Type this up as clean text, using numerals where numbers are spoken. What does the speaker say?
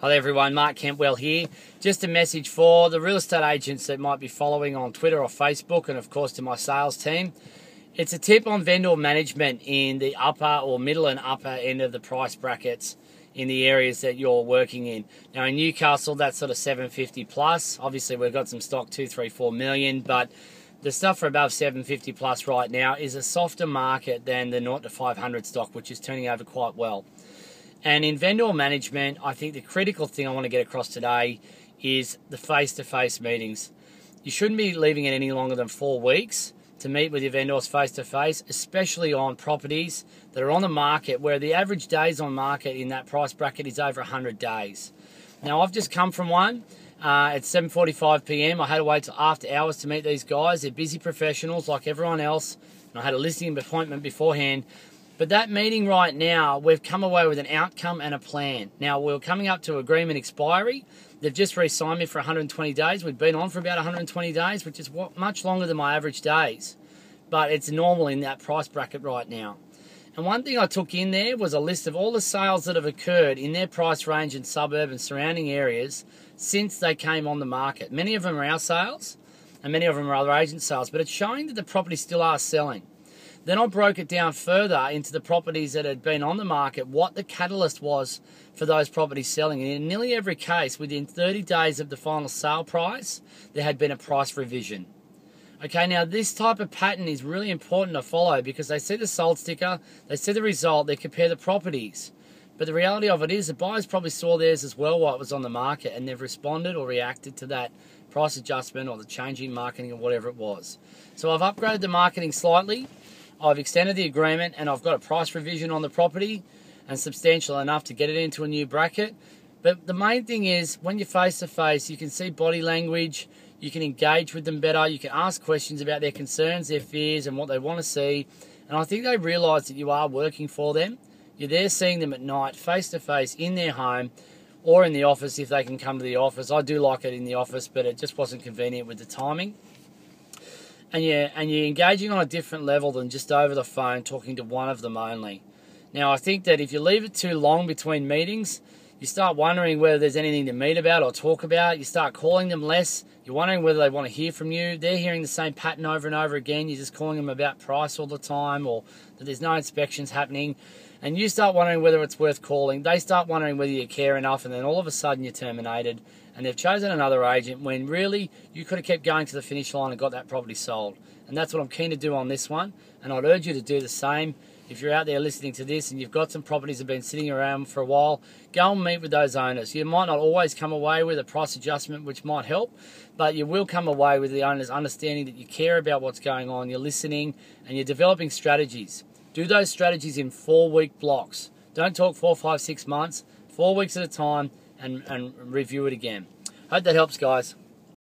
Hello everyone, Mark Kentwell here. Just a message for the real estate agents that might be following on Twitter or Facebook, and of course to my sales team. It's a tip on vendor management in the upper or middle and upper end of the price brackets in the areas that you're working in. Now in Newcastle, that's sort of 750 plus. Obviously we've got some stock 2, 3, 4 million, but the stuff for above 750 plus right now is a softer market than the 0 to 500 stock, which is turning over quite well. And in vendor management, I think the critical thing I want to get across today is the face-to-face meetings. You shouldn't be leaving it any longer than 4 weeks to meet with your vendors face-to-face, especially on properties that are on the market where the average days on market in that price bracket is over 100 days. Now, I've just come from one at 7:45 p.m. I had to wait till after hours to meet these guys. They're busy professionals like everyone else, and I had a listing appointment beforehand. But that meeting right now, we've come away with an outcome and a plan. Now, we're coming up to agreement expiry. They've just re-signed me for 120 days. We've been on for about 120 days, which is much longer than my average days. But it's normal in that price bracket right now. And one thing I took in there was a list of all the sales that have occurred in their price range in suburb and surrounding areas since they came on the market. Many of them are our sales, and many of them are other agent sales, but it's showing that the properties still are selling. Then I broke it down further into the properties that had been on the market, what the catalyst was for those properties selling. And in nearly every case, within 30 days of the final sale price, there had been a price revision. Okay, now this type of pattern is really important to follow because they see the sold sticker, they see the result, they compare the properties. But the reality of it is the buyers probably saw theirs as well while it was on the market, and they've responded or reacted to that price adjustment or the change in marketing or whatever it was. So I've upgraded the marketing slightly. I've extended the agreement and I've got a price revision on the property and substantial enough to get it into a new bracket. But the main thing is when you're face to face, you can see body language, you can engage with them better, you can ask questions about their concerns, their fears and what they want to see. And I think they realise that you are working for them. You're there seeing them at night, face to face in their home or in the office if they can come to the office. I do like it in the office, but it just wasn't convenient with the timing. And you're engaging on a different level than just over the phone talking to one of them only. Now, I think that if you leave it too long between meetings, you start wondering whether there's anything to meet about or talk about. You start calling them less. You're wondering whether they want to hear from you. They're hearing the same pattern over and over again. You're just calling them about price all the time or that there's no inspections happening. And you start wondering whether it's worth calling. They start wondering whether you care enough, and then all of a sudden you're terminated. And they've chosen another agent when really you could have kept going to the finish line and got that property sold. And that's what I'm keen to do on this one. And I'd urge you to do the same. If you're out there listening to this and you've got some properties that have been sitting around for a while, go and meet with those owners. You might not always come away with a price adjustment, which might help, but you will come away with the owners understanding that you care about what's going on, you're listening, and you're developing strategies. Do those strategies in 4-week blocks. Don't talk 4, 5, 6 months, 4 weeks at a time, and review it again. Hope that helps, guys.